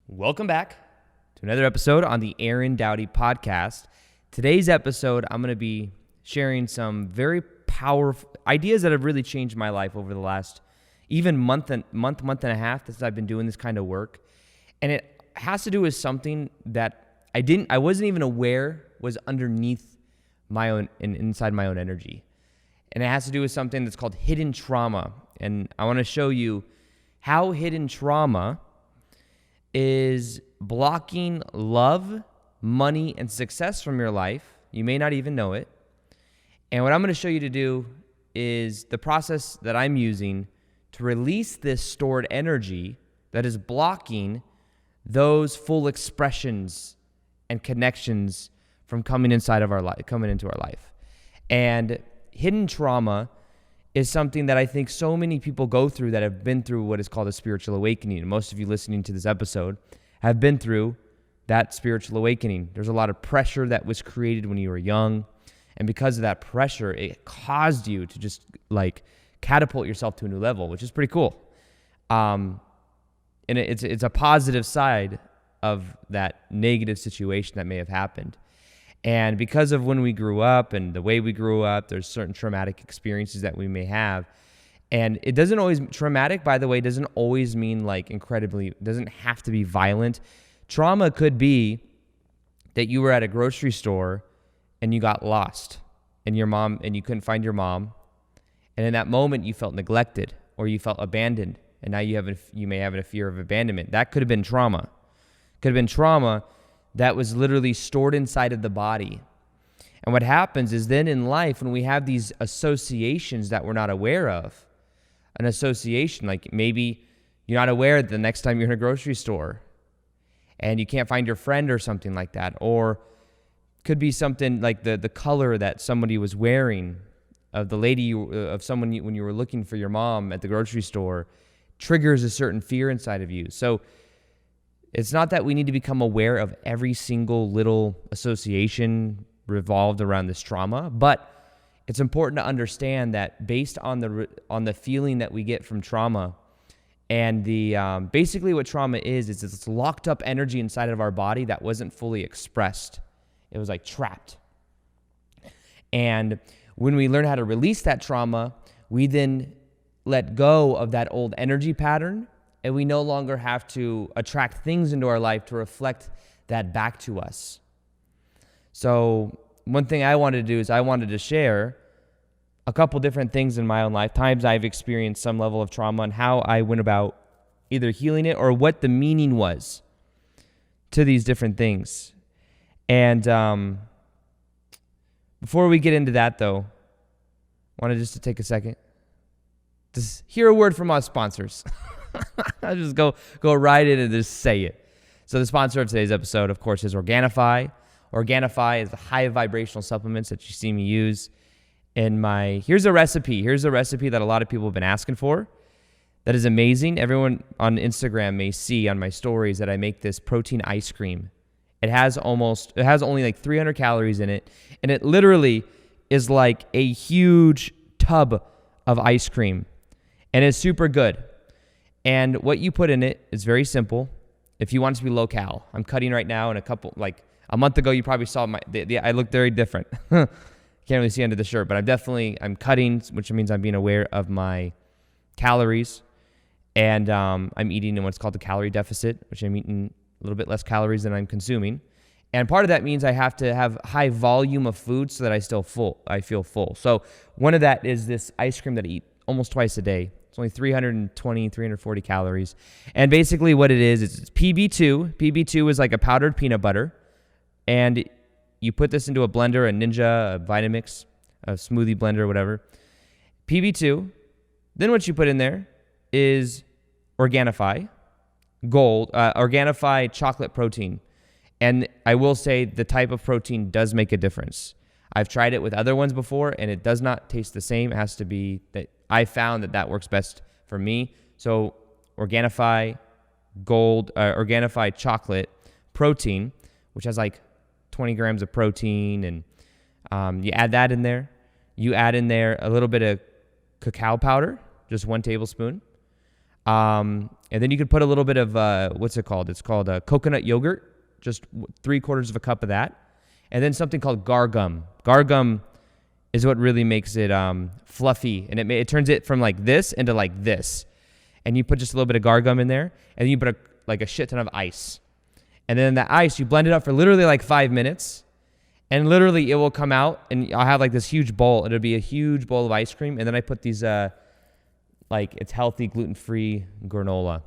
Welcome back to another episode on the Doughty podcast. Today's episode, I'm going to be sharing some very powerful ideas that have really changed my life over the last even month and a half since I've been doing this kind of work. And it has to do with something that I wasn't even aware was underneath my own and inside my own energy. And it has to do with something that's called hidden trauma. And I want to show you how hidden trauma is blocking love, money, and success from your life. You may not even know it. And what I'm going to show you to do is the process that I'm using to release this stored energy that is blocking those full expressions and connections from coming into our life. And hidden trauma is something that I think so many people go through that have been through what is called a spiritual awakening. And most of you listening to this episode have been through that spiritual awakening. There's a lot of pressure that was created when you were young. And because of that pressure, it caused you to just catapult yourself to a new level, which is pretty cool. And it's a positive side of that negative situation that may have happened. And because of when we grew up and the way we grew up, there's certain traumatic experiences that we may have. And it doesn't always, traumatic, by the way, doesn't always mean doesn't have to be violent. Trauma could be that you were at a grocery store and you got lost and you couldn't find your mom. And in that moment you felt neglected or you felt abandoned. And now you may have a fear of abandonment. That could have been trauma. Could have been trauma that was literally stored inside of the body. And what happens is then in life, when we have these associations that we're not aware of, an association, like maybe you're not aware the next time you're in a grocery store and you can't find your friend or something like that, or could be something like the color that somebody was wearing of the lady, of someone when you were looking for your mom at the grocery store, triggers a certain fear inside of you. So it's not that we need to become aware of every single little association revolved around this trauma, but it's important to understand that based on the feeling that we get from trauma, and basically what trauma is it's locked up energy inside of our body that wasn't fully expressed. It was trapped. And when we learn how to release that trauma, we then let go of that old energy pattern. And we no longer have to attract things into our life to reflect that back to us. So one thing I wanted to do is I wanted to share a couple different things in my own life, times I've experienced some level of trauma and how I went about either healing it or what the meaning was to these different things. And before we get into that, though, I wanted just to take a second to hear a word from our sponsors. I'll just go right in and just say it. So the sponsor of today's episode, of course, is Organifi. Organifi is the high vibrational supplements that you see me use in here's a recipe that a lot of people have been asking for. That is amazing. Everyone on Instagram may see on my stories that I make this protein ice cream. It has only 300 calories in it. And it literally is like a huge tub of ice cream. And it's super good. And what you put in it is very simple. If you want it to be low-cal, I'm cutting right now, and a month ago, you probably saw I look very different. Can't really see under the shirt, but I'm cutting, which means I'm being aware of my calories, and I'm eating in what's called the calorie deficit, which I'm eating a little bit less calories than I'm consuming. And part of that means I have to have high volume of food so that I feel full. So one of that is this ice cream that I eat almost twice a day. It's only 320, 340 calories. And basically what it is, it's PB2. PB2 is like a powdered peanut butter. And you put this into a blender, a Ninja, a Vitamix, a smoothie blender, whatever. PB2. Then what you put in there is Organifi Gold, Organifi chocolate protein. And I will say the type of protein does make a difference. I've tried it with other ones before, and it does not taste the same. It has to be that I found that works best for me. So Organifi Gold, Organifi chocolate protein, which has 20 grams of protein, and you add that in there. You add in there a little bit of cacao powder, just 1 tablespoon. And then you could put a little bit of, what's it called? It's called coconut yogurt, just 3/4 of a cup of that. And then something called gar gum. Gar gum is what really makes it fluffy. And it turns it from like this into like this. And you put just a little bit of gar gum in there. And then you put a shit ton of ice. And then the ice, you blend it up for literally like 5 minutes. And literally it will come out. And I'll have like this huge bowl. It'll be a huge bowl of ice cream. And then I put these... it's healthy, gluten-free granola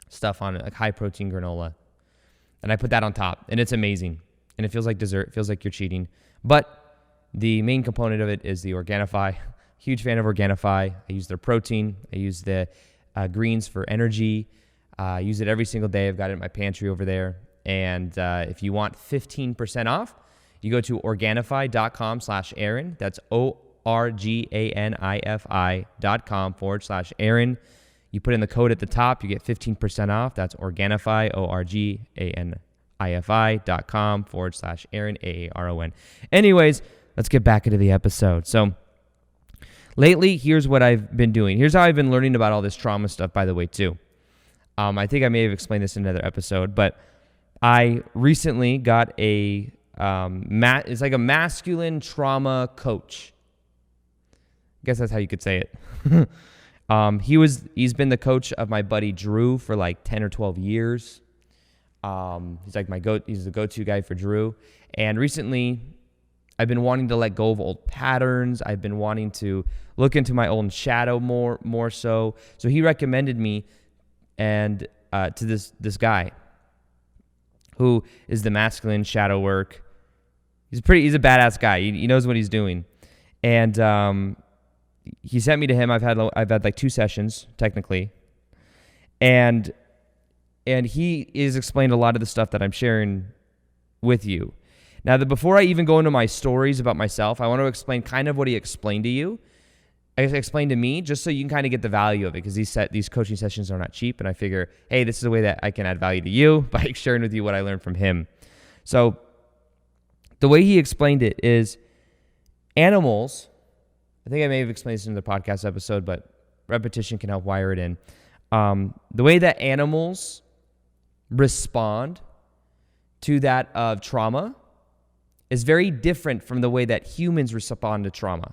stuff on it, like high-protein granola. And I put that on top, and it's amazing. And it feels like dessert. It feels like you're cheating. But the main component of it is the Organifi. Huge fan of Organifi. I use their protein. I use the greens for energy. I use it every single day. I've got it in my pantry over there. And if you want 15% off, you go to Organifi.com/Aaron. That's Organifi.com/Aaron. You put in the code at the top, you get 15% off. That's Organifi, Organifi.com/Aaron, Aaron. Anyways, let's get back into the episode. So lately, here's what I've been doing. Here's how I've been learning about all this trauma stuff, by the way, too. I think I may have explained this in another episode, but I recently got it's like a masculine trauma coach. I guess that's how you could say it. He's been the coach of my buddy Drew for like 10 or 12 years. He's like he's the go-to guy for Drew. And recently I've been wanting to let go of old patterns. I've been wanting to look into my own shadow more so. So he recommended me to this guy who is the masculine shadow work. He's a badass guy. He knows what he's doing. And he sent me to him. I've had like 2 sessions technically, and he is explained a lot of the stuff that I'm sharing with you. Now, before I even go into my stories about myself, I want to explain kind of what he explained to you. Explained to me, just so you can kind of get the value of it, because these coaching sessions are not cheap, and I figure, hey, this is a way that I can add value to you by sharing with you what I learned from him. So the way he explained it is animals. I think I may have explained this in the podcast episode, but repetition can help wire it in. The way that animals respond to that of trauma is very different from the way that humans respond to trauma.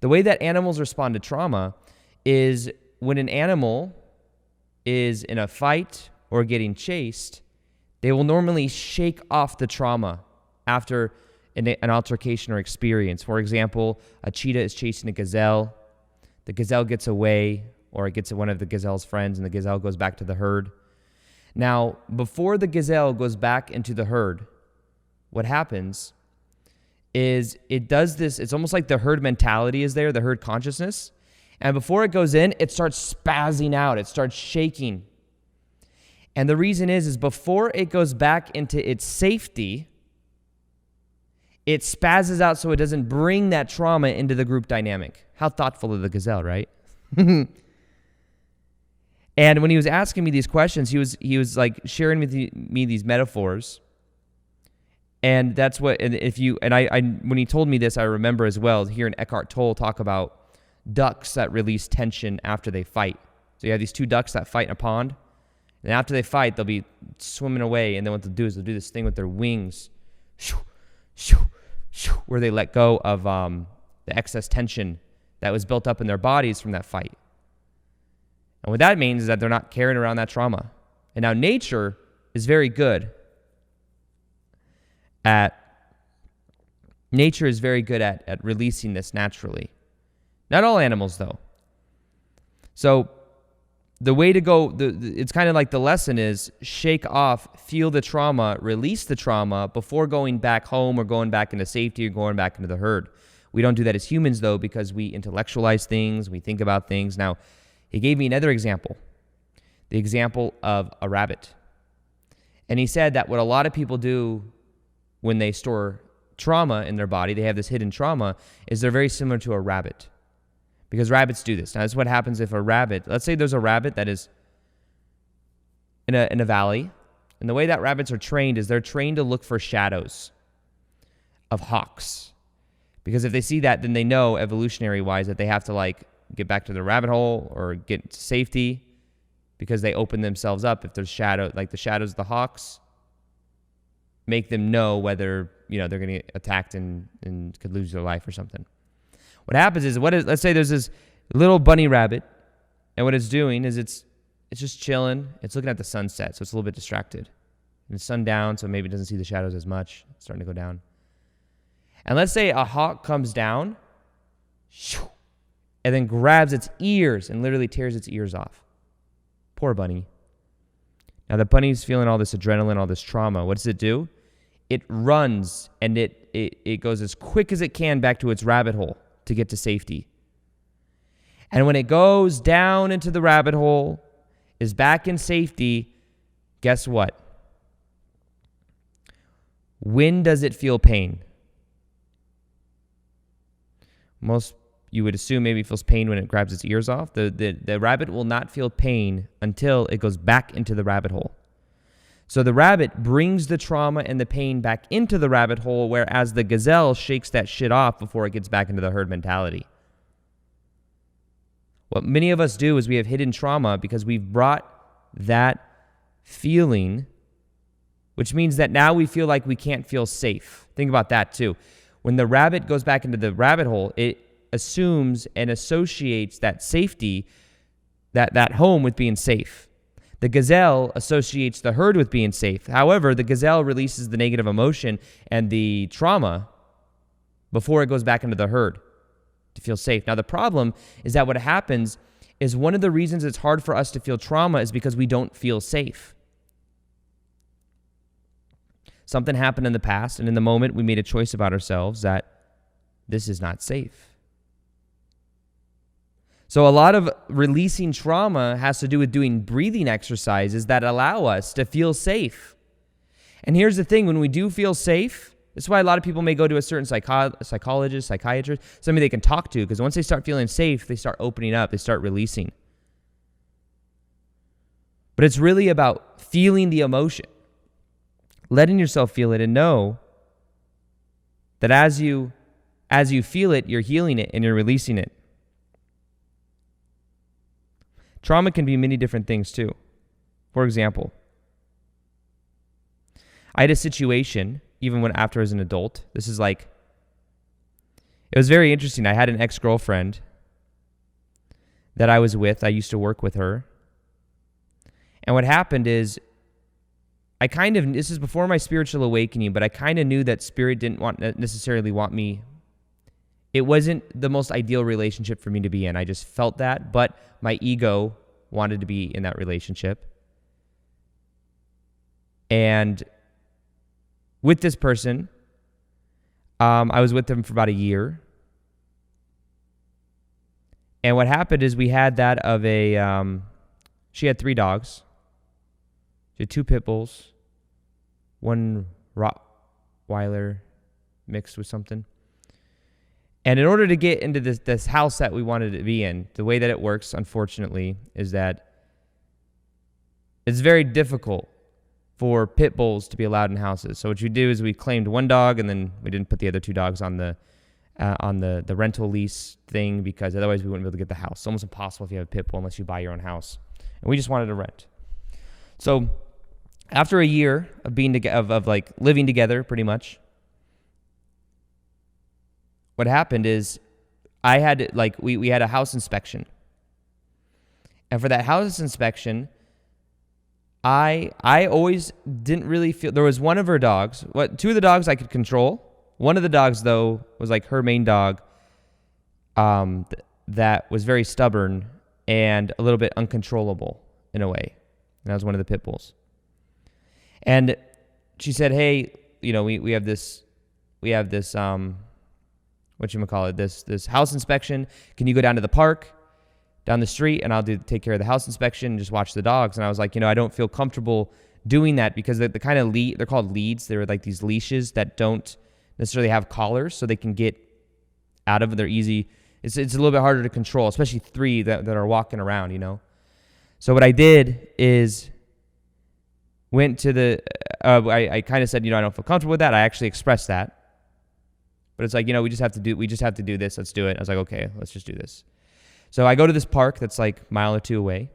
The way that animals respond to trauma is when an animal is in a fight or getting chased, they will normally shake off the trauma after an altercation or experience. For example, a cheetah is chasing a gazelle. The gazelle gets away, or it gets one of the gazelle's friends, and the gazelle goes back to the herd. Now, before the gazelle goes back into the herd, what happens is it does this. It's almost like the herd mentality is there, the herd consciousness. And before it goes in, it starts spazzing out. It starts shaking. And the reason is before it goes back into its safety, it spazzes out so it doesn't bring that trauma into the group dynamic. How thoughtful of the gazelle, right? And when he was asking me these questions, he was like sharing with me these metaphors. And that's what, and when he told me this, I remember as well hearing Eckhart Tolle talk about ducks that release tension after they fight. So you have these 2 ducks that fight in a pond, and after they fight, they'll be swimming away, and then what they'll do is they'll do this thing with their wings, shoo, shoo, shoo, where they let go of the excess tension that was built up in their bodies from that fight. And what that means is that they're not carrying around that trauma. And now nature is very good at releasing this naturally. Not all animals, though. So the way to go, it's kind of like the lesson is shake off, feel the trauma, release the trauma before going back home or going back into safety or going back into the herd. We don't do that as humans, though, because we intellectualize things, we think about things. Now, he gave me another example, the example of a rabbit. And he said that what a lot of people do when they store trauma in their body, they have this hidden trauma, is they're very similar to a rabbit. Because rabbits do this. Now, this is what happens if a rabbit, let's say there's a rabbit that is in a valley, and the way that rabbits are trained is they're trained to look for shadows of hawks. Because if they see that, then they know evolutionary-wise that they have to get back to the rabbit hole or get to safety because they open themselves up. If there's shadow, like the shadows of the hawks, make them know whether, they're going to get attacked and could lose their life or something. What happens is, let's say there's this little bunny rabbit, and what it's doing is it's just chilling. It's looking at the sunset, so it's a little bit distracted. And it's sundown, so maybe it doesn't see the shadows as much. It's starting to go down. And let's say a hawk comes down and then grabs its ears and literally tears its ears off. Poor bunny. Now the bunny's feeling all this adrenaline, all this trauma. What does it do? It runs and it goes as quick as it can back to its rabbit hole to get to safety. And when it goes down into the rabbit hole, is back in safety, guess what? When does it feel pain? You would assume maybe it feels pain when it grabs its ears off. The rabbit will not feel pain until it goes back into the rabbit hole. So the rabbit brings the trauma and the pain back into the rabbit hole, whereas the gazelle shakes that shit off before it gets back into the herd mentality. What many of us do is we have hidden trauma because we've brought that feeling, which means that now we feel like we can't feel safe. Think about that too. When the rabbit goes back into the rabbit hole, it assumes and associates that safety, that home with being safe. The gazelle associates the herd with being safe. However, the gazelle releases the negative emotion and the trauma before it goes back into the herd to feel safe. Now, the problem is that what happens is one of the reasons it's hard for us to feel trauma is because we don't feel safe. Something happened in the past, and in the moment, we made a choice about ourselves that this is not safe. So a lot of releasing trauma has to do with doing breathing exercises that allow us to feel safe. And here's the thing, when we do feel safe, that's why a lot of people may go to a certain psychologist, psychiatrist, somebody they can talk to, because once they start feeling safe, they start opening up, they start releasing. But it's really about feeling the emotion, letting yourself feel it and know that as you feel it, you're healing it and you're releasing it. Trauma can be many different things too. For example, I had a situation, even after I was an adult. It was very interesting. I had an ex-girlfriend that I was with. I used to work with her. And what happened is, this is before my spiritual awakening, but I kind of knew that spirit didn't necessarily want me. It wasn't the most ideal relationship for me to be in. I just felt that, but my ego wanted to be in that relationship. And with this person, I was with them for about a year. And what happened is we had that of she had 3 dogs. She had 2 pit bulls, 1 Rottweiler mixed with something. And in order to get into this house that we wanted to be in, the way that it works, unfortunately, is that it's very difficult for pit bulls to be allowed in houses. So what you do is we claimed 1 dog, and then we didn't put the other 2 dogs on the rental lease thing, because otherwise we wouldn't be able to get the house. It's almost impossible if you have a pit bull unless you buy your own house. And we just wanted to rent. So after a year of being of living together, pretty much, what happened is I had we had a house inspection. And for that house inspection, I always didn't really feel, there was one of her dogs, 2 of the dogs I could control. One of the dogs, though, was like her main dog, that was very stubborn and a little bit uncontrollable in a way. And that was one of the pit bulls. And she said, "Hey, we have this this house inspection. Can you go down to the park, down the street, and I'll take care of the house inspection and just watch the dogs?" And I was like, I don't feel comfortable doing that, because the kind of they're called leads. They're like these leashes that don't necessarily have collars, so they can get out of it. They're easy. It's a little bit harder to control, especially 3 that are walking around, So what I did is went to I kind of said, I don't feel comfortable with that. I actually expressed that. But it's like, we just have to do this. Let's do it. I was like, okay, let's just do this. So I go to this park that's like a mile or two away.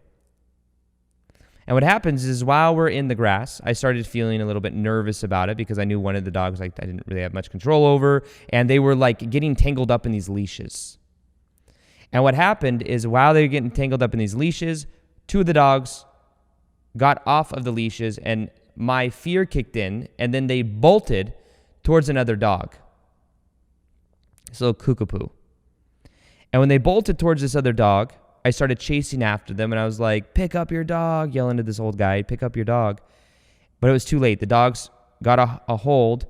And what happens is while we're in the grass, I started feeling a little bit nervous about it because I knew one of the dogs like I didn't really have much control over, and they were like getting tangled up in these leashes. And what happened is while they were getting tangled up in these leashes, two of the dogs got off of the leashes and my fear kicked in, and then they bolted towards another dog. This little kookapoo. And when they bolted towards this other dog, I started chasing after them, and I was like, pick up your dog, yelling to this old guy, pick up your dog. But it was too late. The dogs got a hold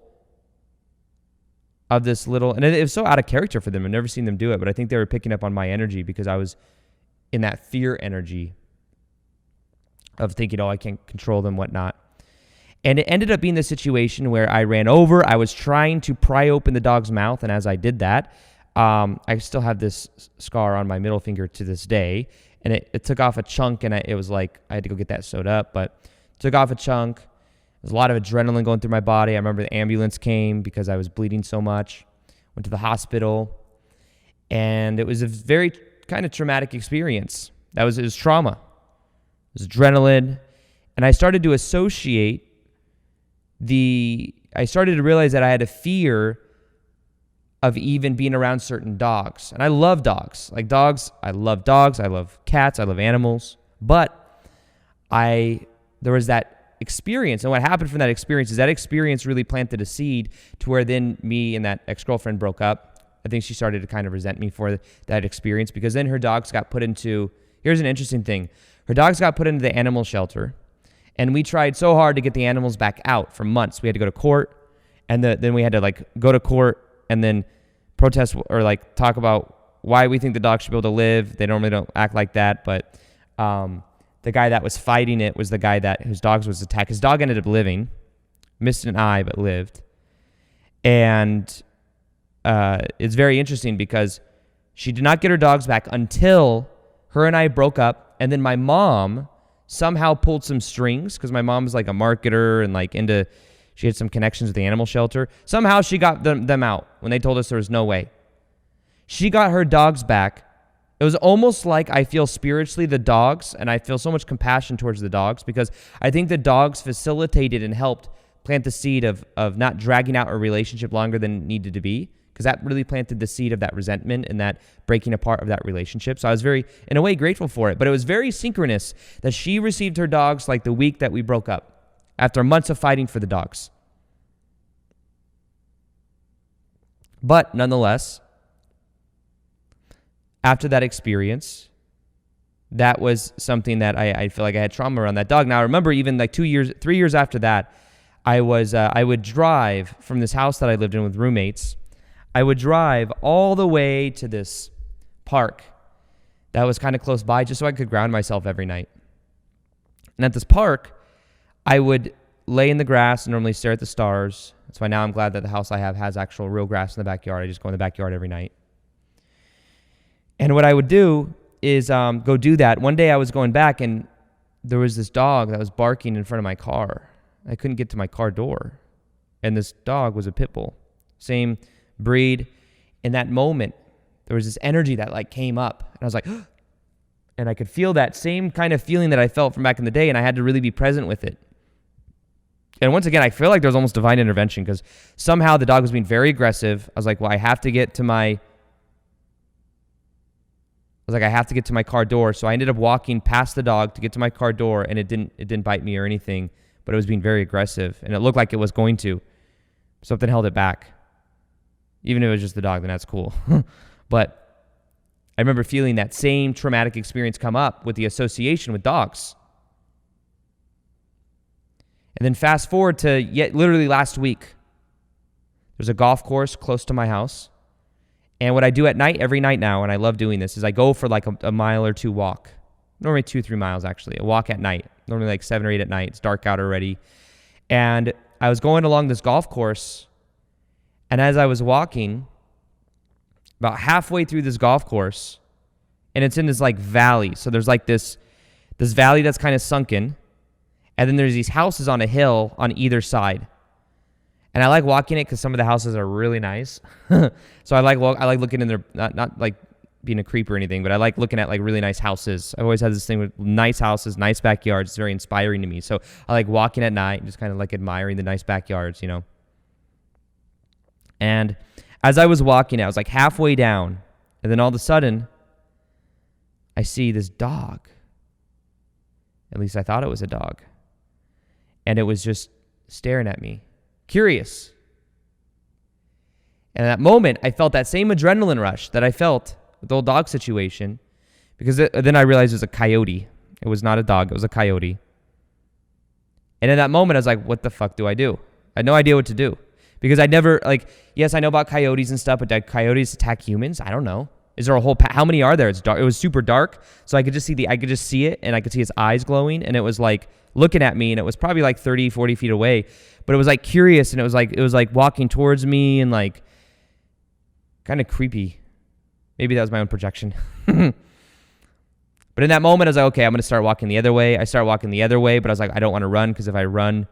of this little, and it was so out of character for them. I've never seen them do it, but I think they were picking up on my energy because I was in that fear energy of thinking, I can't control them, whatnot. And it ended up being the situation where I ran over. I was trying to pry open the dog's mouth, and as I did that, I still have this scar on my middle finger to this day, and it took off a chunk, and it was like I had to go get that sewed up, but took off a chunk. There's a lot of adrenaline going through my body. I remember the ambulance came because I was bleeding so much. Went to the hospital, and it was a very kind of traumatic experience. It was trauma. It was adrenaline, and I started to associate I started to realize that I had a fear of even being around certain dogs. And I love dogs. Like dogs, I love dogs. I love cats. I love animals. But there was that experience. And what happened from that experience is that experience really planted a seed to where then me and that ex-girlfriend broke up. I think she started to kind of resent me for that experience because then her dogs got put into, here's an interesting thing. Her dogs got put into the animal shelter. And we tried so hard to get the animals back out for months. We had to go to court. And then we had to like go to court and then protest or like talk about why we think the dog should be able to live. They normally don't act like that, but the guy that was fighting it was the guy whose dogs was attacked. His dog ended up living, missed an eye, but lived. And it's very interesting because she did not get her dogs back until her and I broke up, and then my mom somehow pulled some strings because my mom was like a marketer and like she had some connections with the animal shelter. Somehow she got them out when they told us there was no way. She got her dogs back. It was almost like I feel spiritually the dogs, and I feel so much compassion towards the dogs because I think the dogs facilitated and helped plant the seed of not dragging out a relationship longer than it needed to be, because that really planted the seed of that resentment and that breaking apart of that relationship. So I was very, in a way, grateful for it. But it was very synchronous that she received her dogs like the week that we broke up, after months of fighting for the dogs. But nonetheless, after that experience, that was something that I feel like I had trauma around that dog. Now, I remember even like 3 years after that, I would drive from this house that I lived in with roommates. I would drive all the way to this park that was kind of close by just so I could ground myself every night. And at this park, I would lay in the grass and normally stare at the stars. That's why now I'm glad that the house I have has actual real grass in the backyard. I just go in the backyard every night. And what I would do is go do that. One day I was going back, and there was this dog that was barking in front of my car. I couldn't get to my car door. And this dog was a pit bull. Same breed. In that moment, there was this energy that like came up. And I was like, and I could feel that same kind of feeling that I felt from back in the day, and I had to really be present with it. And once again, I feel like there was almost divine intervention because somehow the dog was being very aggressive. I was like, well, I have to get to my car door. So I ended up walking past the dog to get to my car door, and it didn't bite me or anything, but it was being very aggressive, and it looked like it was going to. Something held it back. Even if it was just the dog, then that's cool. But I remember feeling that same traumatic experience come up with the association with dogs. And then fast forward to literally last week. There's a golf course close to my house. And what I do at night, every night now, and I love doing this, is I go for like a mile or two walk. Normally 2-3 miles, actually. A walk at night. Normally like 7 or 8 at night. It's dark out already. And I was going along this golf course, and as I was walking, about halfway through this golf course, and it's in this like valley. So there's like this valley that's kind of sunken, and then there's these houses on a hill on either side. And I like walking it because some of the houses are really nice. So I like looking in their, not like being a creep or anything, but I like looking at like really nice houses. I've always had this thing with nice houses, nice backyards. It's very inspiring to me. So I like walking at night and just kind of like admiring the nice backyards, And as I was walking, I was like halfway down, and then all of a sudden, I see this dog. At least I thought it was a dog. And it was just staring at me, curious. And at that moment, I felt that same adrenaline rush that I felt with the old dog situation, because then I realized it was a coyote. It was not a dog. It was a coyote. And in that moment, I was like, what the fuck do I do? I had no idea what to do. Because I never, yes, I know about coyotes and stuff, but do coyotes attack humans? I don't know. Is there a whole how many are there? It's dark. It was super dark, so I could just see it, and I could see its eyes glowing, and it was like looking at me, and it was probably like 30, 40 feet away, but it was like curious, and it was like walking towards me, and like kind of creepy. Maybe that was my own projection. But in that moment, I was like, okay, I'm going to start walking the other way. I started walking the other way, but I was like, I don't want to run, because if I run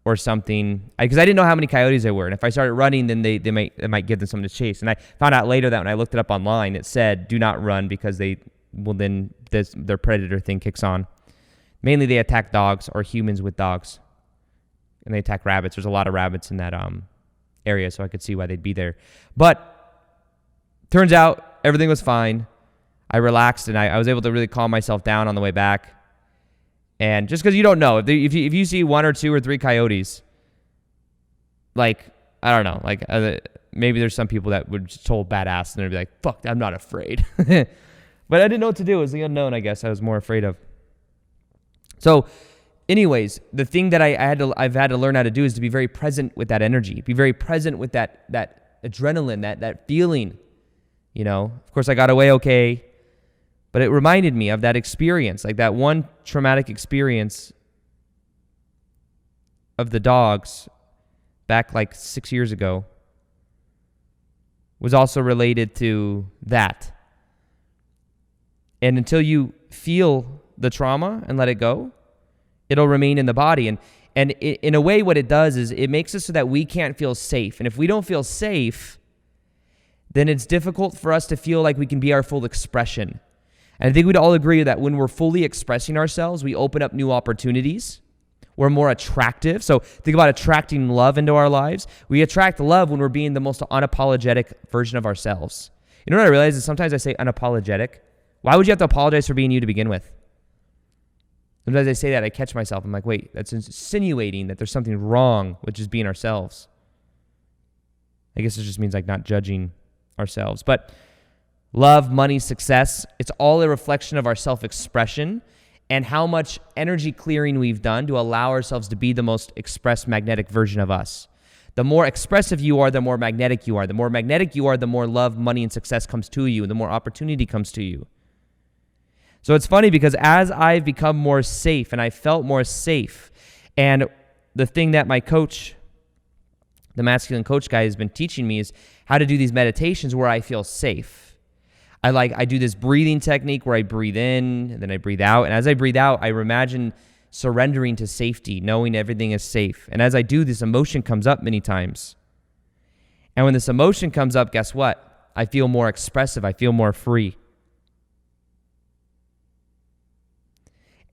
or something, because I didn't know how many coyotes there were, and if I started running, then they might give them something to chase. And I found out later that when I looked it up online, it said do not run, because their predator thing kicks on. Mainly they attack dogs or humans with dogs, and they attack rabbits. There's a lot of rabbits in that area, so I could see why they'd be there. But turns out everything was fine. I relaxed, and I was able to really calm myself down on the way back. And just because you don't know, if you see 1 or 2 or 3 coyotes, like, I don't know, like maybe there's some people that would just total badass and they'd be like, fuck, I'm not afraid. But I didn't know what to do. It was the unknown, I guess, I was more afraid of. So anyways, the thing that I've had to learn how to do is to be very present with that energy, be very present with that adrenaline, that feeling, Of course, I got away okay. But it reminded me of that experience, like that one traumatic experience of the dogs back like 6 years ago was also related to that. And until you feel the trauma and let it go, it'll remain in the body. And in a way, what it does is it makes it so that we can't feel safe. And if we don't feel safe, then it's difficult for us to feel like we can be our full expression. And I think we'd all agree that when we're fully expressing ourselves, we open up new opportunities. We're more attractive. So think about attracting love into our lives. We attract love when we're being the most unapologetic version of ourselves. You know what I realize is sometimes I say unapologetic. Why would you have to apologize for being you to begin with? Sometimes I say that, I catch myself. I'm like, wait, that's insinuating that there's something wrong with just being ourselves. I guess it just means like not judging ourselves. But love, money, success, it's all a reflection of our self-expression and how much energy clearing we've done to allow ourselves to be the most expressed magnetic version of us. The more expressive you are, the more magnetic you are. The more magnetic you are, the more love, money, and success comes to you, and the more opportunity comes to you. So it's funny because as I've become more safe and I felt more safe, and the thing that my coach, the masculine coach guy, has been teaching me is how to do these meditations where I feel safe. I do this breathing technique where I breathe in and then I breathe out. And as I breathe out, I imagine surrendering to safety, knowing everything is safe. And as I do, this emotion comes up many times. And when this emotion comes up, guess what? I feel more expressive. I feel more free.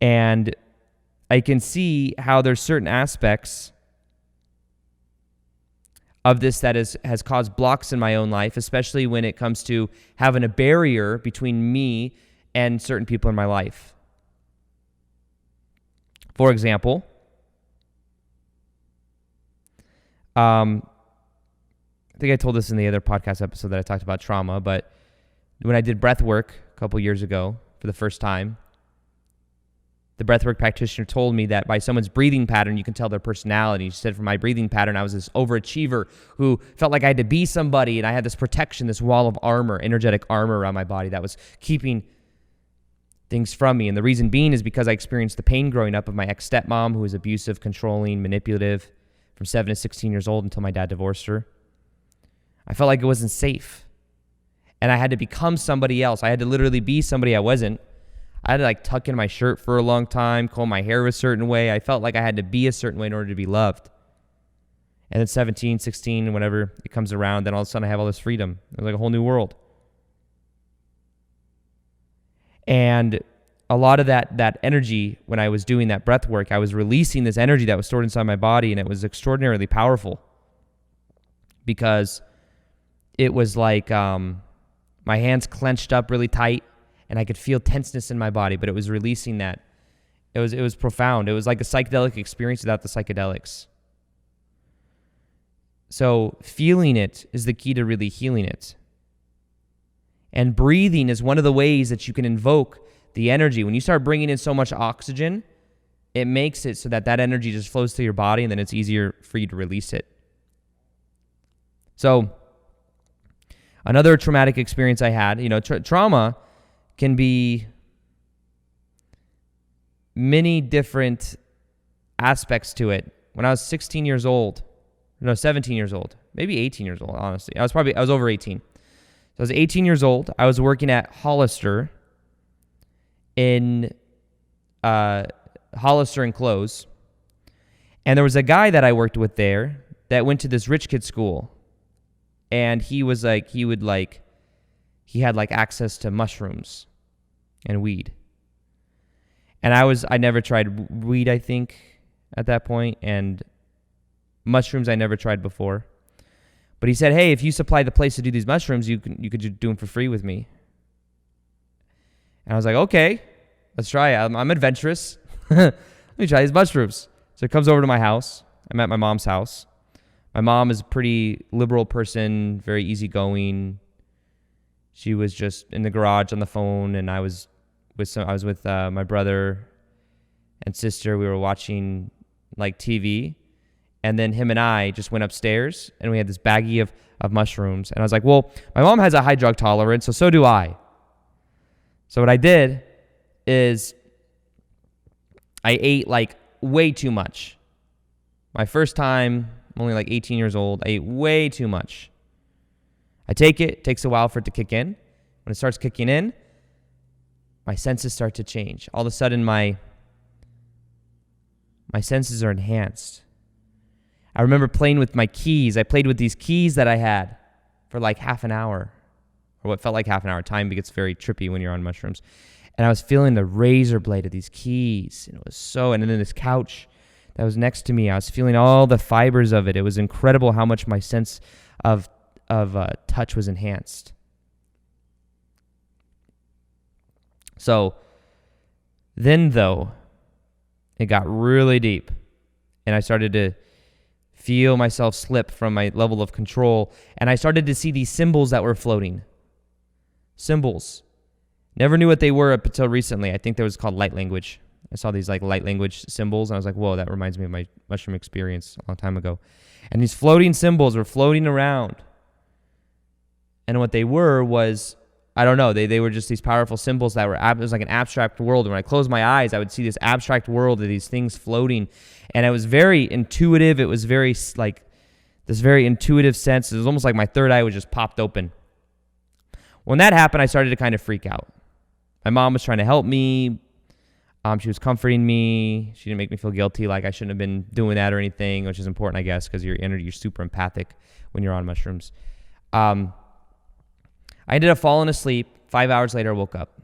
And I can see how there's certain aspects of this that has caused blocks in my own life, especially when it comes to having a barrier between me and certain people in my life. For example, I think I told this in the other podcast episode that I talked about trauma, but when I did breath work a couple years ago for the first time, the breathwork practitioner told me that by someone's breathing pattern, you can tell their personality. She said for my breathing pattern, I was this overachiever who felt like I had to be somebody, and I had this protection, this wall of armor, energetic armor around my body that was keeping things from me. And the reason being is because I experienced the pain growing up of my ex-stepmom, who was abusive, controlling, manipulative from 7 to 16 years old until my dad divorced her. I felt like it wasn't safe. And I had to become somebody else. I had to literally be somebody I wasn't. I had to tuck in my shirt for a long time, comb my hair a certain way. I felt like I had to be a certain way in order to be loved. And then 17, 16, whenever it comes around, then all of a sudden I have all this freedom. It was like a whole new world. And a lot of that energy, when I was doing that breath work, I was releasing this energy that was stored inside my body, and it was extraordinarily powerful because it was like my hands clenched up really tight, and I could feel tenseness in my body, but it was releasing that. It was profound. It was like a psychedelic experience without the psychedelics. So feeling it is the key to really healing it. And breathing is one of the ways that you can invoke the energy. When you start bringing in so much oxygen, it makes it so that energy just flows through your body, and then it's easier for you to release it. So another traumatic experience I had, trauma can be many different aspects to it. When I was 17 years old, maybe 18 years old, honestly. I was over 18. So I was 18 years old. I was working at Hollister in Hollister and Clothes. And there was a guy that I worked with there that went to this rich kid school. And he was like, he had like access to mushrooms and weed. And I never tried weed, I think, at that point, and mushrooms I never tried before. But he said, hey, if you supply the place to do these mushrooms, you could do them for free with me. And I was like, okay, let's try it. I'm adventurous. Let me try these mushrooms. So he comes over to my house. I'm at my mom's house. My mom is a pretty liberal person, very easygoing. She was just in the garage on the phone, and I was with my brother and sister. We were watching like TV, and then him and I just went upstairs, and we had this baggie of mushrooms. And I was like, well, my mom has a high drug tolerance, so do I. So what I did is I ate like way too much. My first time, I'm only like 18 years old, I ate way too much. I take it takes a while for it to kick in. When it starts kicking in, my senses start to change. All of a sudden, my senses are enhanced. I remember playing with my keys. I played with these keys that I had for like half an hour, or what felt like half an hour. Time gets very trippy when you're on mushrooms. And I was feeling the razor blade of these keys. And it was and then this couch that was next to me, I was feeling all the fibers of it. It was incredible how much my sense of touch was enhanced. So then, though, it got really deep, and I started to feel myself slip from my level of control, and I started to see these symbols that were floating. Symbols. Never knew what they were up until recently. I think that was called light language. I saw these like light language symbols, and I was like, whoa, that reminds me of my mushroom experience a long time ago. And these floating symbols were floating around. And what they were was, I don't know, they were just these powerful symbols that it was like an abstract world. And when I closed my eyes, I would see this abstract world of these things floating. And it was very intuitive. It was very like this very intuitive sense. It was almost like my third eye was just popped open. When that happened, I started to kind of freak out. My mom was trying to help me. She was comforting me. She didn't make me feel guilty like I shouldn't have been doing that or anything, which is important, I guess, because you're super empathic when you're on mushrooms. I ended up falling asleep. 5 hours later, I woke up.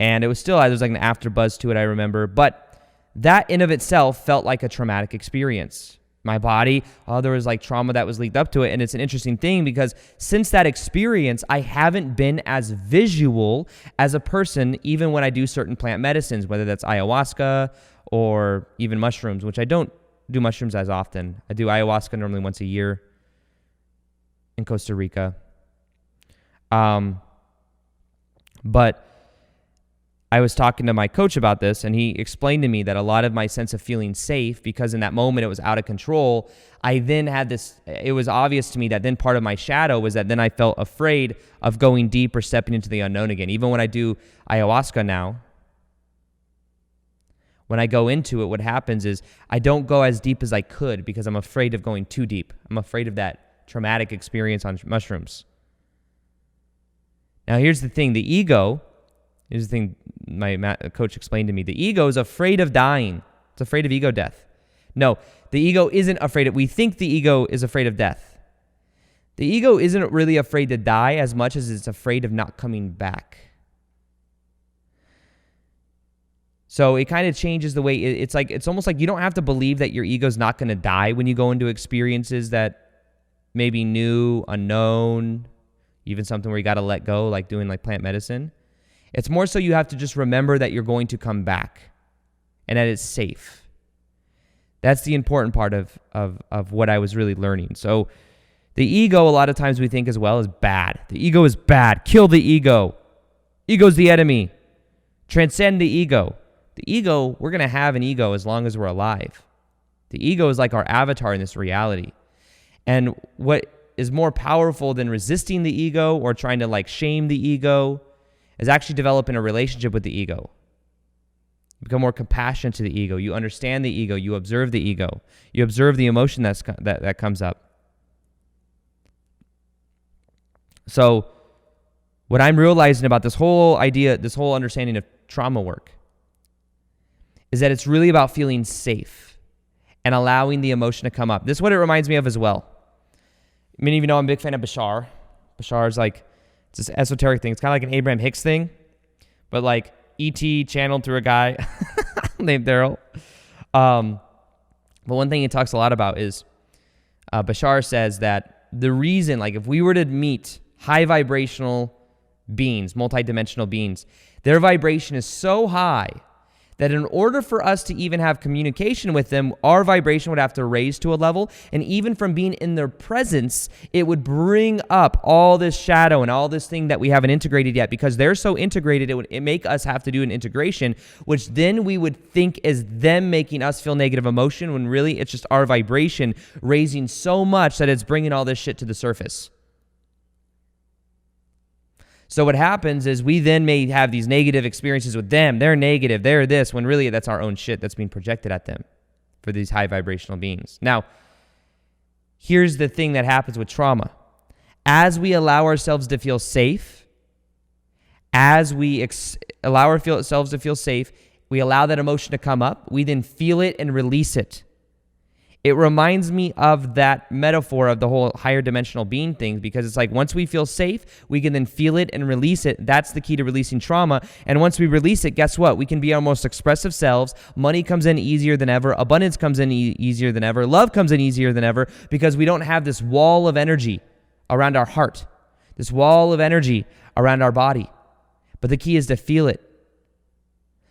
And it was still, there was like an after buzz to it, I remember. But that in of itself felt like a traumatic experience. My body, there was like trauma that was leaked up to it. And it's an interesting thing because since that experience, I haven't been as visual as a person, even when I do certain plant medicines, whether that's ayahuasca or even mushrooms, which I don't do mushrooms as often. I do ayahuasca normally once a year in Costa Rica. But I was talking to my coach about this, and he explained to me that a lot of my sense of feeling safe, because in that moment it was out of control, I then had this, it was obvious to me that then part of my shadow was that then I felt afraid of going deep or stepping into the unknown again. Even when I do ayahuasca now, when I go into it, what happens is I don't go as deep as I could because I'm afraid of going too deep. I'm afraid of that traumatic experience on mushrooms. Now here's the thing, here's the thing my coach explained to me. The ego is afraid of dying. It's afraid of ego death. No, the ego isn't afraid of, we think the ego is afraid of death. The ego isn't really afraid to die as much as it's afraid of not coming back. So it kind of changes the way it's almost like you don't have to believe that your ego's not going to die when you go into experiences that may be new, unknown, even something where you got to let go, like doing like plant medicine. It's more so you have to just remember that you're going to come back and that it's safe. That's the important part of what I was really learning. So the ego, a lot of times we think as well, is bad. The ego is bad. Kill the ego. Ego's the enemy. Transcend the ego. The ego, we're going to have an ego as long as we're alive. The ego is like our avatar in this reality. And what is more powerful than resisting the ego or trying to like shame the ego is actually developing a relationship with the ego. Become more compassionate to the ego. You understand the ego. You observe the ego. You observe the emotion that comes up. So what I'm realizing about this whole idea, this whole understanding of trauma work, is that it's really about feeling safe and allowing the emotion to come up. This is what it reminds me of as well. Many of you know I'm a big fan of Bashar. Bashar is like, it's this esoteric thing. It's kind of like an Abraham Hicks thing, but like E.T. channeled through a guy named Daryl. But one thing he talks a lot about is Bashar says that the reason, like if we were to meet high vibrational beings, multidimensional beings, their vibration is so high that in order for us to even have communication with them, our vibration would have to raise to a level. And even from being in their presence, it would bring up all this shadow and all this thing that we haven't integrated yet. Because they're so integrated, it would make us have to do an integration, which then we would think is them making us feel negative emotion, when really it's just our vibration raising so much that it's bringing all this shit to the surface. So what happens is we then may have these negative experiences with them. They're negative, they're this, when really that's our own shit that's being projected at them for these high vibrational beings. Now, here's the thing that happens with trauma. As we allow ourselves to feel safe, as we allow ourselves to feel safe, we allow that emotion to come up, we then feel it and release it. It reminds me of that metaphor of the whole higher dimensional being thing, because it's like once we feel safe, we can then feel it and release it. That's the key to releasing trauma. And once we release it, guess what? We can be our most expressive selves. Money comes in easier than ever. Abundance comes in easier than ever. Love comes in easier than ever, because we don't have this wall of energy around our heart, this wall of energy around our body. But the key is to feel it.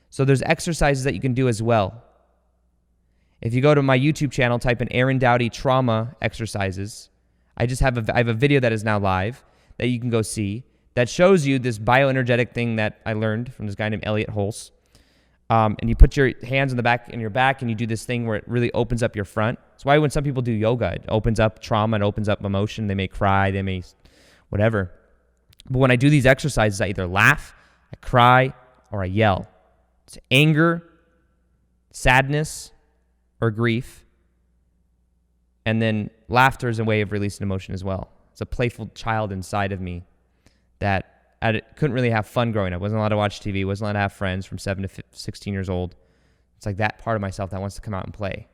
So there's exercises that you can do as well. If you go to my YouTube channel, type in Aaron Doughty trauma exercises. I have a video that is now live that you can go see that shows you this bioenergetic thing that I learned from this guy named Elliot Hulse. And you put your hands in your back and you do this thing where it really opens up your front. That's why when some people do yoga, it opens up trauma and opens up emotion. They may cry, they may whatever. But when I do these exercises, I either laugh, I cry, or I yell. It's anger, sadness, or grief. And then laughter is a way of releasing emotion as well. It's a playful child inside of me that couldn't really have fun growing up. Wasn't allowed to watch TV, wasn't allowed to have friends from 7 to 16 years old. It's like that part of myself that wants to come out and play.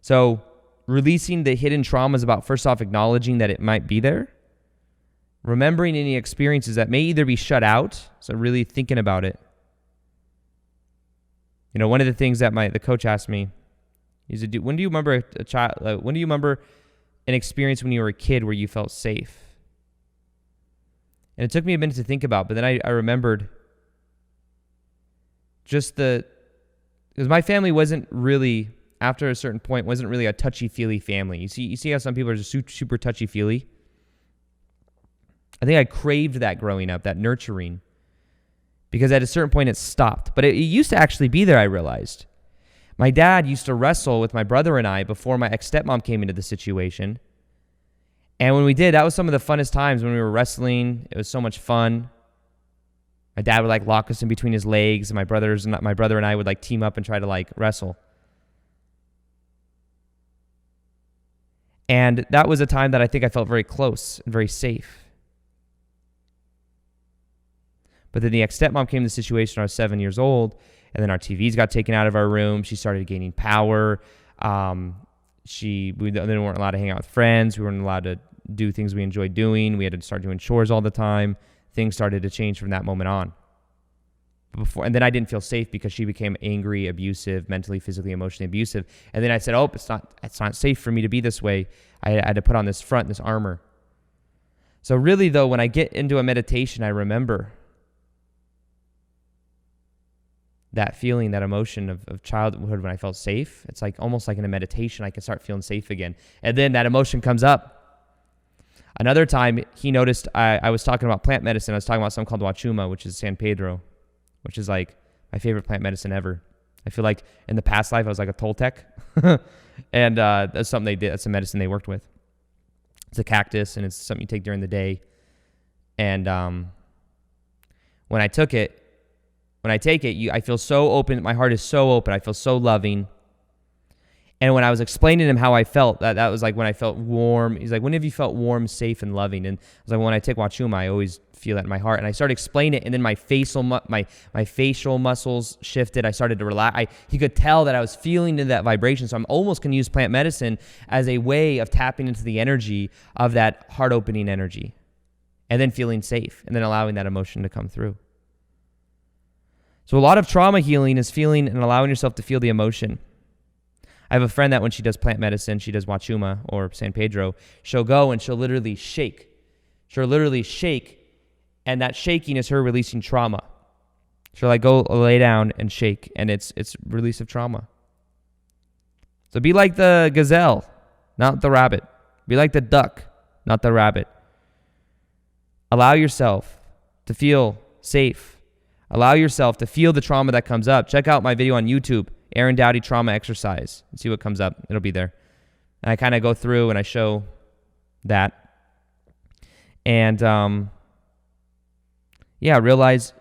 So releasing the hidden trauma is about, first off, acknowledging that it might be there. Remembering any experiences that may either be shut out, so really thinking about it. You know, one of the things that the coach asked me, he said, when do you remember when do you remember an experience when you were a kid where you felt safe? And it took me a minute to think about, but then I remembered just because my family wasn't really, after a certain point, wasn't really a touchy-feely family. You see how some people are just super touchy-feely? I think I craved that growing up, that nurturing. Because at a certain point it stopped. But it used to actually be there, I realized. My dad used to wrestle with my brother and I before my ex-stepmom came into the situation. And when we did, that was some of the funnest times when we were wrestling. It was so much fun. My dad would lock us in between his legs, and my brother and I would team up and try to wrestle. And that was a time that I think I felt very close and very safe. But then the ex-stepmom came to the situation when I was 7 years old, and then our TVs got taken out of our room. She started gaining power. We then weren't allowed to hang out with friends. We weren't allowed to do things we enjoyed doing. We had to start doing chores all the time. Things started to change from that moment on. And then I didn't feel safe because she became angry, abusive, mentally, physically, emotionally abusive. And then I said, oh, it's not safe for me to be this way. I had to put on this front, this armor. So really, though, when I get into a meditation, I remember that feeling, that emotion of childhood when I felt safe. It's like almost like in a meditation, I can start feeling safe again. And then that emotion comes up. Another time, he noticed I was talking about plant medicine. I was talking about something called wachuma, which is San Pedro, which is like my favorite plant medicine ever. I feel like in the past life, I was like a Toltec. And that's something they did. That's a medicine they worked with. It's a cactus, and it's something you take during the day. And when I take it, I feel so open. My heart is so open. I feel so loving. And when I was explaining to him how I felt, that was like when I felt warm. He's like, when have you felt warm, safe, and loving? And I was like, when I take wachuma, I always feel that in my heart. And I started explaining it, and then my facial muscles shifted. I started to relax. He could tell that I was feeling into that vibration. So I'm almost going to use plant medicine as a way of tapping into the energy of that heart-opening energy, and then feeling safe, and then allowing that emotion to come through. So a lot of trauma healing is feeling and allowing yourself to feel the emotion. I have a friend that when she does plant medicine, she does wachuma or San Pedro, she'll go and she'll literally shake. And that shaking is her releasing trauma. She'll like go lay down and shake, and it's release of trauma. So be like the gazelle, not the rabbit. Be like the duck, not the rabbit. Allow yourself to feel safe. Allow yourself to feel the trauma that comes up. Check out my video on YouTube, Aaron Doughty Trauma Exercise, and see what comes up. It'll be there. And I kind of go through and I show that. And realize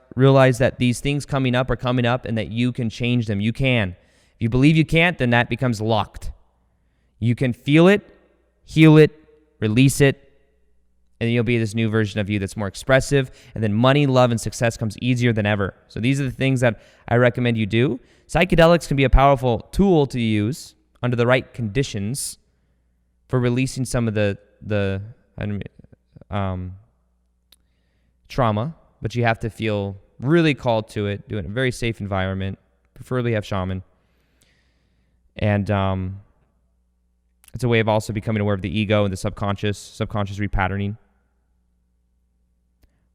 that these things coming up are coming up and that you can change them. You can. If you believe you can't, then that becomes locked. You can feel it, heal it, release it, and then you'll be this new version of you that's more expressive. And then money, love, and success comes easier than ever. So these are the things that I recommend you do. Psychedelics can be a powerful tool to use under the right conditions for releasing some of the trauma, but you have to feel really called to it, do it in a very safe environment, preferably have shaman. And it's a way of also becoming aware of the ego and the subconscious repatterning.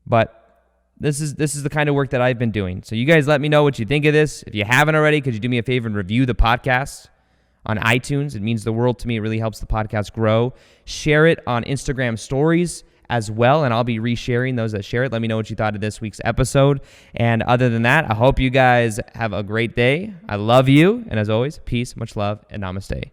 But this is the kind of work that I've been doing. So you guys let me know what you think of this. If you haven't already, could you do me a favor and review the podcast on iTunes? It means the world to me. It really helps the podcast grow. Share it on Instagram stories as well, and I'll be resharing those that share it. Let me know what you thought of this week's episode. And other than that, I hope you guys have a great day. I love you. And as always, peace, much love, and namaste.